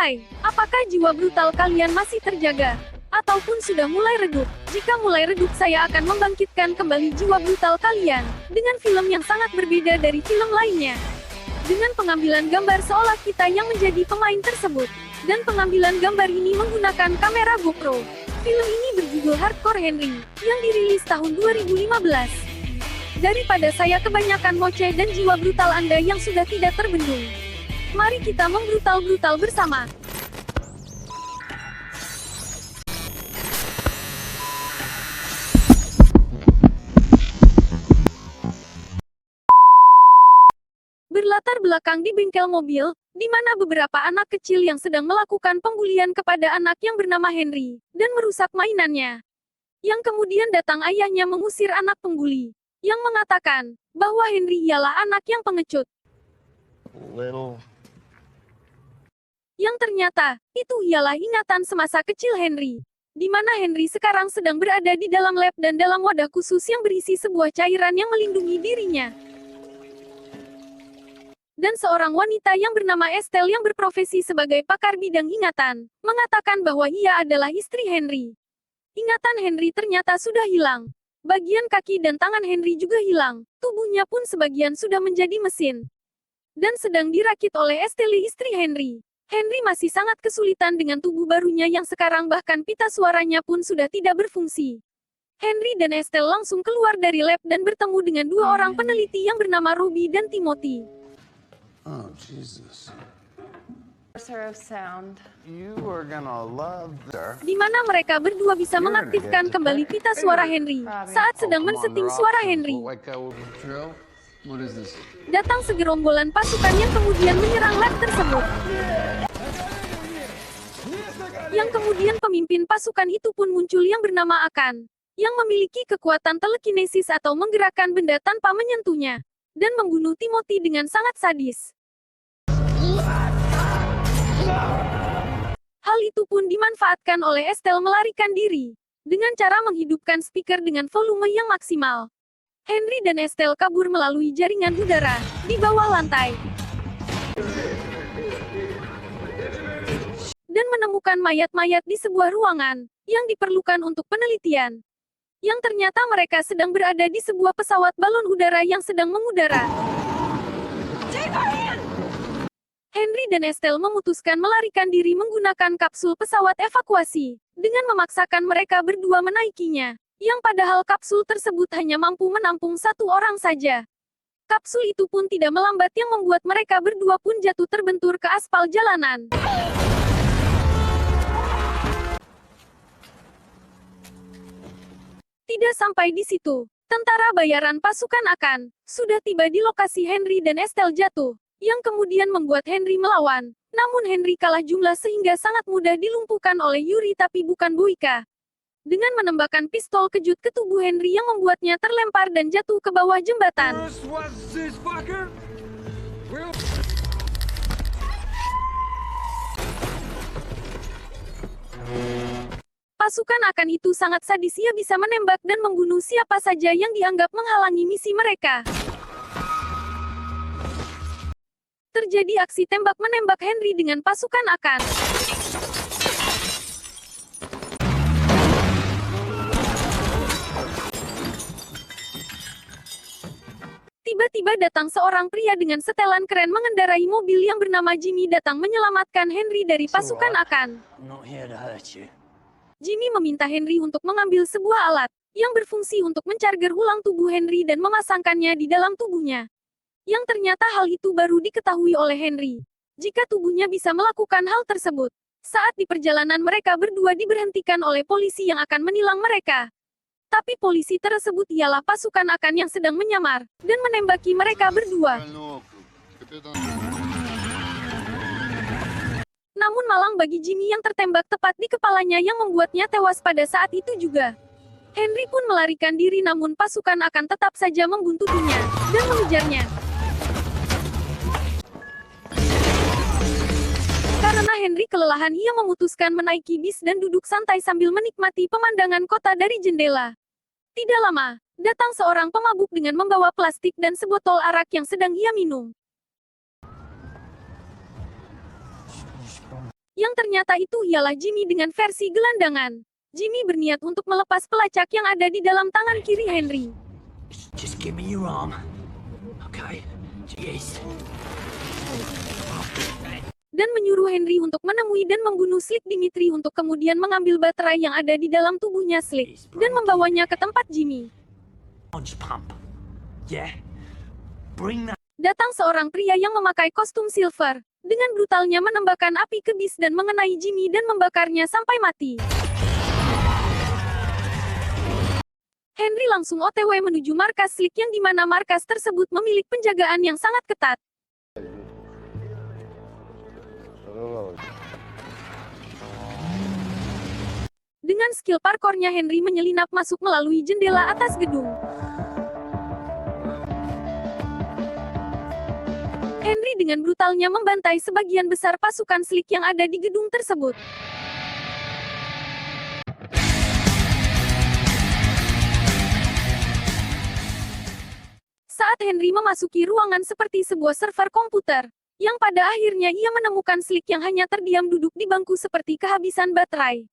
Hai, apakah jiwa brutal kalian masih terjaga? Ataupun sudah mulai redup? Jika mulai redup, saya akan membangkitkan kembali jiwa brutal kalian, dengan film yang sangat berbeda dari film lainnya. Dengan pengambilan gambar seolah kita yang menjadi pemain tersebut. Dan pengambilan gambar ini menggunakan kamera GoPro. Film ini berjudul Hardcore Henry, yang dirilis tahun 2015. Daripada saya kebanyakan ngoceh dan jiwa brutal Anda yang sudah tidak terbendung. Mari kita membrutal-brutal bersama. Berlatar belakang di bengkel mobil, di mana beberapa anak kecil yang sedang melakukan pembulian kepada anak yang bernama Henry, dan merusak mainannya. Yang kemudian datang ayahnya mengusir anak pembuli, yang mengatakan bahwa Henry ialah anak yang pengecut. Yang ternyata, itu ialah ingatan semasa kecil Henry. Di mana Henry sekarang sedang berada di dalam lab dan dalam wadah khusus yang berisi sebuah cairan yang melindungi dirinya. Dan seorang wanita yang bernama Estelle yang berprofesi sebagai pakar bidang ingatan, mengatakan bahwa ia adalah istri Henry. Ingatan Henry ternyata sudah hilang. Bagian kaki dan tangan Henry juga hilang, tubuhnya pun sebagian sudah menjadi mesin. Dan sedang dirakit oleh Estelle istri Henry. Henry masih sangat kesulitan dengan tubuh barunya yang sekarang bahkan pita suaranya pun sudah tidak berfungsi. Henry dan Estelle langsung keluar dari lab dan bertemu dengan dua orang peneliti yang bernama Ruby dan Timothy. Oh, Jesus. Sound. You are gonna love this. Di mana mereka berdua bisa mengaktifkan kembali pita suara Henry saat sedang menseting suara Henry. What is this? Datang segerombolan pasukan yang kemudian menyerang lab tersebut. Yang kemudian pemimpin pasukan itu pun muncul yang bernama Akan, yang memiliki kekuatan telekinesis atau menggerakkan benda tanpa menyentuhnya, dan membunuh Timothy dengan sangat sadis. Hal itu pun dimanfaatkan oleh Estelle melarikan diri, dengan cara menghidupkan speaker dengan volume yang maksimal. Henry dan Estelle kabur melalui jaringan udara, di bawah lantai. Dan menemukan mayat-mayat di sebuah ruangan, yang diperlukan untuk penelitian. Yang ternyata mereka sedang berada di sebuah pesawat balon udara yang sedang mengudara. Henry dan Estelle memutuskan melarikan diri menggunakan kapsul pesawat evakuasi, dengan memaksakan mereka berdua menaikinya, yang padahal kapsul tersebut hanya mampu menampung satu orang saja. Kapsul itu pun tidak melambat yang membuat mereka berdua pun jatuh terbentur ke aspal jalanan. Tidak sampai di situ, tentara bayaran pasukan Akan sudah tiba di lokasi Henry dan Estelle jatuh, yang kemudian membuat Henry melawan. Namun Henry kalah jumlah sehingga sangat mudah dilumpuhkan oleh Yuri tapi bukan Boyka. Dengan menembakkan pistol kejut ke tubuh Henry yang membuatnya terlempar dan jatuh ke bawah jembatan. Pasukan Akan itu sangat sadis, ia bisa menembak dan membunuh siapa saja yang dianggap menghalangi misi mereka. Terjadi aksi tembak-menembak Henry dengan pasukan Akan. Tiba-tiba datang seorang pria dengan setelan keren mengendarai mobil yang bernama Jimmy datang menyelamatkan Henry dari pasukan Akan. Jimmy meminta Henry untuk mengambil sebuah alat yang berfungsi untuk mencarger ulang tubuh Henry dan memasangkannya di dalam tubuhnya. Yang ternyata hal itu baru diketahui oleh Henry. Jika tubuhnya bisa melakukan hal tersebut. Saat di perjalanan mereka berdua diberhentikan oleh polisi yang akan menilang mereka. Tapi polisi tersebut ialah pasukan Akan yang sedang menyamar dan menembaki mereka berdua. Namun malang bagi Jimmy yang tertembak tepat di kepalanya yang membuatnya tewas pada saat itu juga. Henry pun melarikan diri namun pasukan Akan tetap saja membuntutinya dan mengejarnya. Karena Henry kelelahan, ia memutuskan menaiki bis dan duduk santai sambil menikmati pemandangan kota dari jendela. Tidak lama, datang seorang pemabuk dengan membawa plastik dan sebotol arak yang sedang ia minum. Yang ternyata itu ialah Jimmy dengan versi gelandangan. Jimmy berniat untuk melepas pelacak yang ada di dalam tangan kiri Henry. Just give me your arm. Okay? Jeez. Dan menyuruh Henry untuk menemui dan membunuh Slick Dimitri untuk kemudian mengambil baterai yang ada di dalam tubuhnya Slick dan membawanya ke tempat Jimmy. Launch pump. Yeah? Bring that. Datang seorang pria yang memakai kostum silver, dengan brutalnya menembakkan api ke bis dan mengenai Jimmy dan membakarnya sampai mati. Henry langsung OTW menuju markas Slick yang dimana markas tersebut memiliki penjagaan yang sangat ketat. Dengan skill parkournya Henry menyelinap masuk melalui jendela atas gedung. Henry dengan brutalnya membantai sebagian besar pasukan Slick yang ada di gedung tersebut. Saat Henry memasuki ruangan seperti sebuah server komputer, yang pada akhirnya ia menemukan Slick yang hanya terdiam duduk di bangku seperti kehabisan baterai.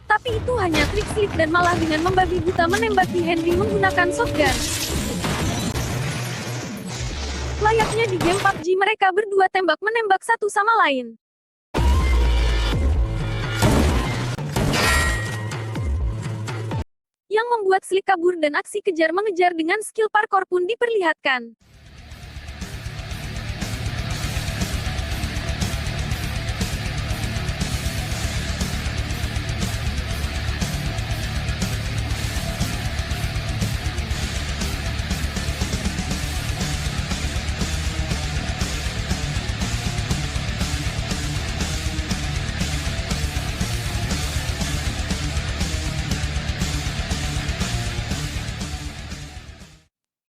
Tapi itu hanya trik Slick dan malah dengan membabi buta menembaki Henry menggunakan shotgun. Layaknya di game PUBG mereka berdua tembak-menembak satu sama lain. Yang membuat Slick kabur dan aksi kejar mengejar dengan skill parkour pun diperlihatkan.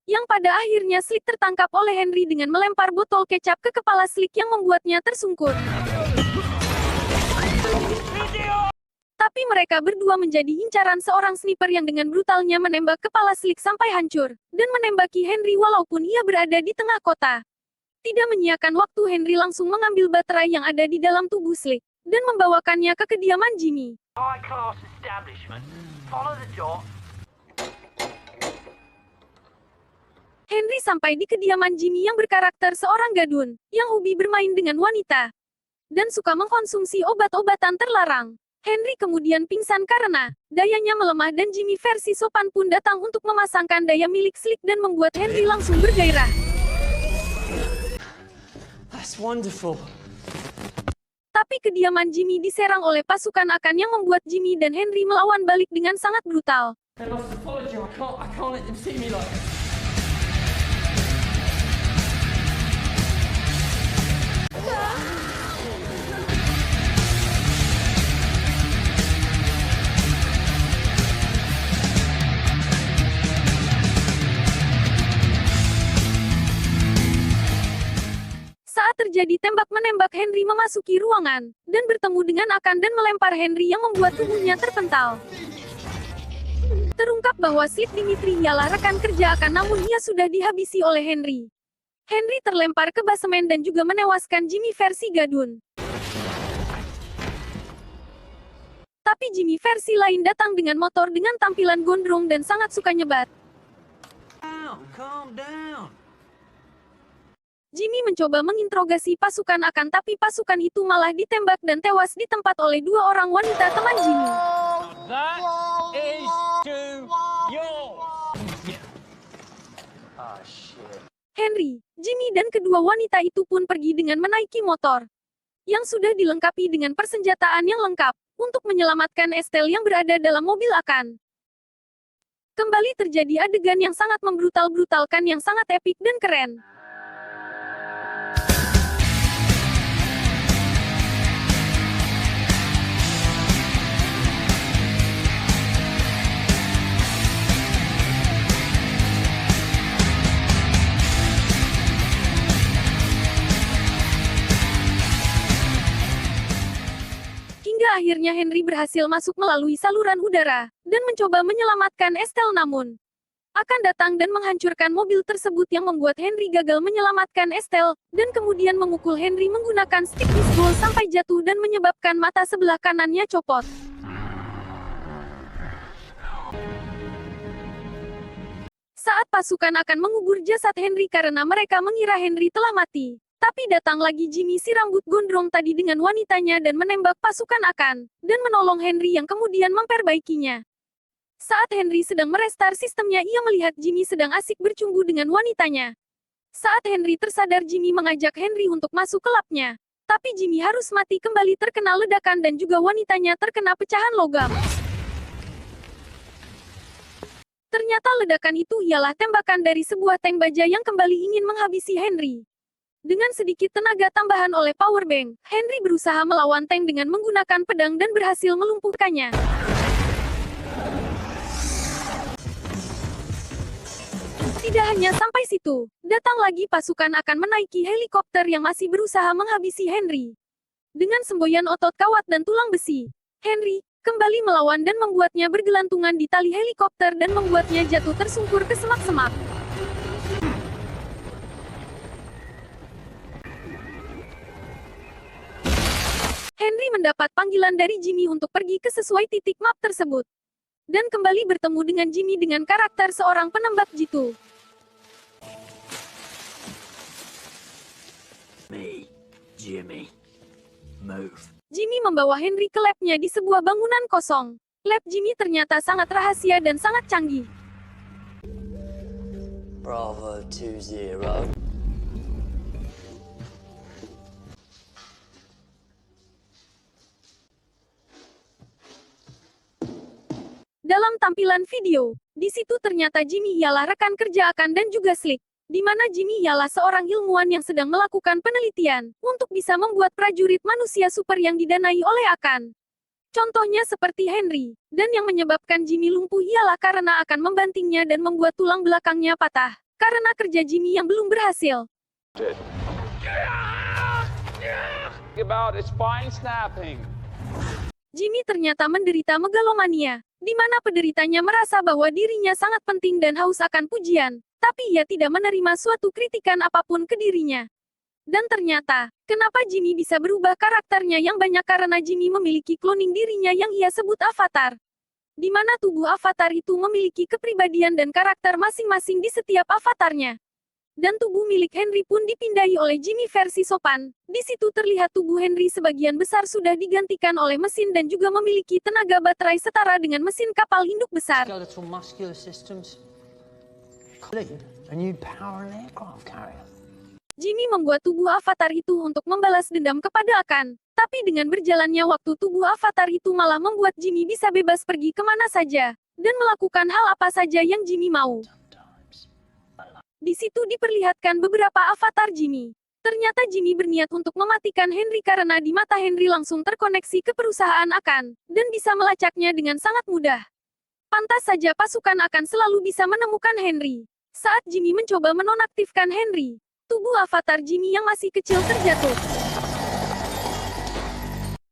Yang pada akhirnya Slick tertangkap oleh Henry dengan melempar botol kecap ke kepala Slick yang membuatnya tersungkur. Tapi mereka berdua menjadi incaran seorang sniper yang dengan brutalnya menembak kepala Slick sampai hancur, dan menembaki Henry walaupun ia berada di tengah kota. Tidak menyiakan waktu Henry langsung mengambil baterai yang ada di dalam tubuh Slick, dan membawakannya ke kediaman Jimmy. High-class establishment. Follow the door. Henry sampai di kediaman Jimmy yang berkarakter seorang gadun, yang hobi bermain dengan wanita, dan suka mengkonsumsi obat-obatan terlarang. Henry kemudian pingsan karena dayanya melemah dan Jimmy versi sopan pun datang untuk memasangkan daya milik Slick dan membuat Henry langsung bergairah. That's wonderful. Tapi kediaman Jimmy diserang oleh pasukan Akan yang membuat Jimmy dan Henry melawan balik dengan sangat brutal. I lost the apology. I can't let them see me like this. Saat terjadi tembak-menembak Henry memasuki ruangan, dan bertemu dengan Akan dan melempar Henry yang membuat tubuhnya terpental. Terungkap bahwa Slick Dimitri ialah rekan kerja Akan namun ia sudah dihabisi oleh Henry. Henry terlempar ke basemen dan juga menewaskan Jimmy versi gadun. Tapi Jimmy versi lain datang dengan motor dengan tampilan gondrong dan sangat suka nyebat. Calm down. Jimmy mencoba menginterogasi pasukan Akan tapi pasukan itu malah ditembak dan tewas di tempat oleh dua orang wanita teman Jimmy. That is too yours. Oh shit. Henry, Jimmy dan kedua wanita itu pun pergi dengan menaiki motor yang sudah dilengkapi dengan persenjataan yang lengkap untuk menyelamatkan Estelle yang berada dalam mobil Akan. Kembali terjadi adegan yang sangat membrutal-brutalkan yang sangat epik dan keren. Hingga akhirnya Henry berhasil masuk melalui saluran udara, dan mencoba menyelamatkan Estelle namun akan datang dan menghancurkan mobil tersebut yang membuat Henry gagal menyelamatkan Estelle, dan kemudian memukul Henry menggunakan stik bisbol sampai jatuh dan menyebabkan mata sebelah kanannya copot. Saat pasukan akan mengubur jasad Henry karena mereka mengira Henry telah mati. Tapi datang lagi Jimmy si rambut gondrong tadi dengan wanitanya dan menembak pasukan akan, dan menolong Henry yang kemudian memperbaikinya. Saat Henry sedang merestart sistemnya, ia melihat Jimmy sedang asik bercumbu dengan wanitanya. Saat Henry tersadar, Jimmy mengajak Henry untuk masuk ke labnya. Tapi Jimmy harus mati kembali terkena ledakan dan juga wanitanya terkena pecahan logam. Ternyata ledakan itu ialah tembakan dari sebuah tank baja yang kembali ingin menghabisi Henry. Dengan sedikit tenaga tambahan oleh powerbank, Henry berusaha melawan tank dengan menggunakan pedang dan berhasil melumpuhkannya. Tidak hanya sampai situ, datang lagi pasukan akan menaiki helikopter yang masih berusaha menghabisi Henry. Dengan semboyan otot kawat dan tulang besi, Henry kembali melawan dan membuatnya bergelantungan di tali helikopter dan membuatnya jatuh tersungkur ke semak-semak. Henry mendapat panggilan dari Jimmy untuk pergi ke sesuai titik map tersebut. Dan kembali bertemu dengan Jimmy dengan karakter seorang penembak jitu. Me, Jimmy. Move. Jimmy membawa Henry ke labnya di sebuah bangunan kosong. Lab Jimmy ternyata sangat rahasia dan sangat canggih. Bravo 20. Dalam tampilan video, di situ ternyata Jimmy ialah rekan kerja Akan dan juga Slick, di mana Jimmy ialah seorang ilmuwan yang sedang melakukan penelitian untuk bisa membuat prajurit manusia super yang didanai oleh Akan. Contohnya seperti Henry, dan yang menyebabkan Jimmy lumpuh ialah karena Akan membantingnya dan membuat tulang belakangnya patah, karena kerja Jimmy yang belum berhasil. About is spine snapping. Jimmy ternyata menderita megalomania, di mana penderitanya merasa bahwa dirinya sangat penting dan haus akan pujian, tapi ia tidak menerima suatu kritikan apapun ke dirinya. Dan ternyata, kenapa Jimmy bisa berubah karakternya yang banyak karena Jimmy memiliki cloning dirinya yang ia sebut avatar. Di mana tubuh avatar itu memiliki kepribadian dan karakter masing-masing di setiap avatarnya. Dan tubuh milik Henry pun dipindahi oleh Jimmy versi sopan. Di situ terlihat tubuh Henry sebagian besar sudah digantikan oleh mesin dan juga memiliki tenaga baterai setara dengan mesin kapal induk besar. Skeletal muscular systems. Lead a new power and aircraft carrier. Jimmy membuat tubuh avatar itu untuk membalas dendam kepada Akan. Tapi dengan berjalannya waktu, tubuh avatar itu malah membuat Jimmy bisa bebas pergi kemana saja, dan melakukan hal apa saja yang Jimmy mau. Di situ diperlihatkan beberapa avatar Jimmy. Ternyata Jimmy berniat untuk mematikan Henry karena di mata Henry langsung terkoneksi ke perusahaan Akan, dan bisa melacaknya dengan sangat mudah. Pantas saja pasukan Akan selalu bisa menemukan Henry. Saat Jimmy mencoba menonaktifkan Henry, tubuh avatar Jimmy yang masih kecil terjatuh.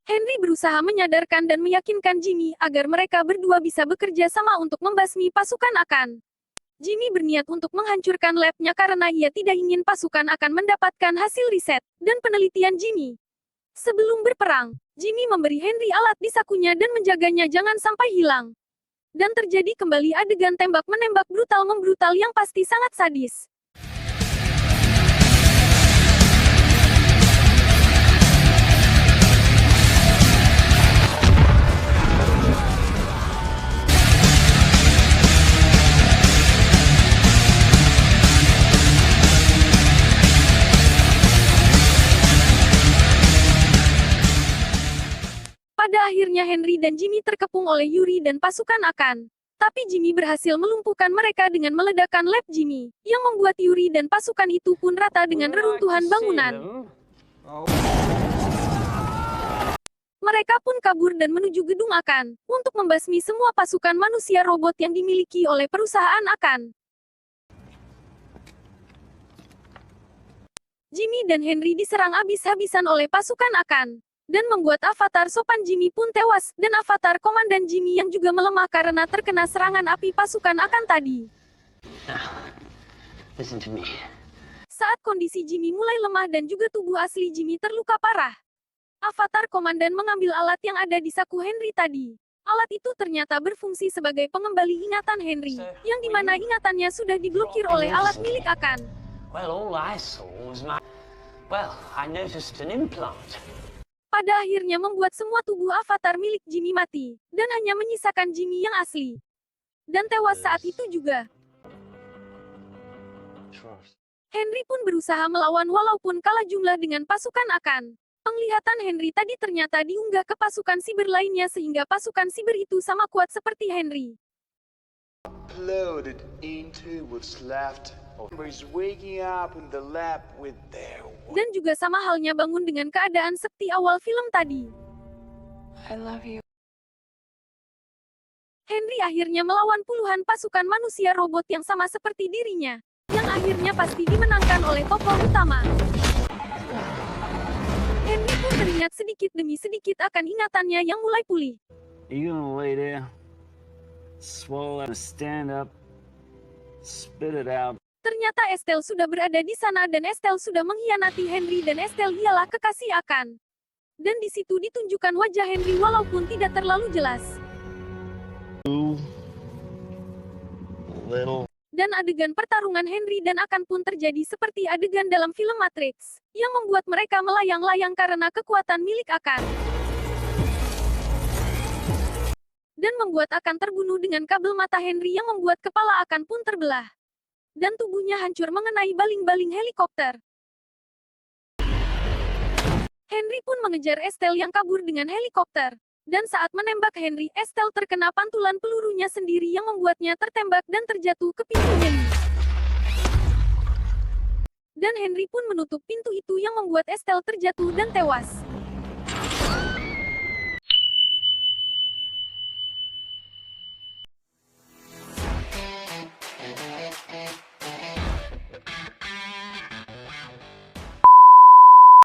Henry berusaha menyadarkan dan meyakinkan Jimmy agar mereka berdua bisa bekerja sama untuk membasmi pasukan Akan. Jimmy berniat untuk menghancurkan labnya karena ia tidak ingin pasukan Akan mendapatkan hasil riset dan penelitian Jimmy. Sebelum berperang, Jimmy memberi Henry alat di sakunya dan menjaganya jangan sampai hilang. Dan terjadi kembali adegan tembak-menembak brutal-membrutal yang pasti sangat sadis. Pada akhirnya Henry dan Jimmy terkepung oleh Yuri dan pasukan Akan. Tapi Jimmy berhasil melumpuhkan mereka dengan meledakkan lab Jimmy, yang membuat Yuri dan pasukan itu pun rata dengan reruntuhan bangunan. Mereka pun kabur dan menuju gedung Akan, untuk membasmi semua pasukan manusia robot yang dimiliki oleh perusahaan Akan. Jimmy dan Henry diserang habis-habisan oleh pasukan Akan. Dan membuat avatar sopan Jimmy pun tewas, dan avatar komandan Jimmy yang juga melemah karena terkena serangan api pasukan Akan tadi. Now, listen to me. Saat kondisi Jimmy mulai lemah dan juga tubuh asli Jimmy terluka parah, Avatar Komandan mengambil alat yang ada di saku Henry tadi. Alat itu ternyata berfungsi sebagai pengembali ingatan Henry, yang dimana ingatannya sudah diblokir oleh alat milik Akan. Well, all I saw was my... Well, I noticed an implant. Pada akhirnya membuat semua tubuh avatar milik Jimmy mati, dan hanya menyisakan Jimmy yang asli. Dan tewas saat itu juga. Henry pun berusaha melawan walaupun kalah jumlah dengan pasukan Akan. Penglihatan Henry tadi ternyata diunggah ke pasukan siber lainnya sehingga pasukan siber itu sama kuat seperti Henry. Uploaded into what's left. He's waking up in the lab with their... Dan juga sama halnya bangun dengan keadaan seperti awal film tadi. I love you. Henry akhirnya melawan puluhan pasukan manusia robot yang sama seperti dirinya, yang akhirnya pasti dimenangkan oleh tokoh utama. Henry pun teringat sedikit demi sedikit akan ingatannya yang mulai pulih. You gonna lay there, swallow and stand up, spit it out. Ternyata Estelle sudah berada di sana dan Estelle sudah mengkhianati Henry dan Estelle ialah kekasih Akan. Dan di situ ditunjukkan wajah Henry walaupun tidak terlalu jelas. Dan adegan pertarungan Henry dan Akan pun terjadi seperti adegan dalam film Matrix, yang membuat mereka melayang-layang karena kekuatan milik Akan. Dan membuat Akan terbunuh dengan kabel mata Henry yang membuat kepala Akan pun terbelah. Dan tubuhnya hancur mengenai baling-baling helikopter. Henry pun mengejar Estelle yang kabur dengan helikopter. Dan saat menembak Henry, Estelle terkena pantulan pelurunya sendiri yang membuatnya tertembak dan terjatuh ke pintu heli. Dan Henry pun menutup pintu itu yang membuat Estelle terjatuh dan tewas.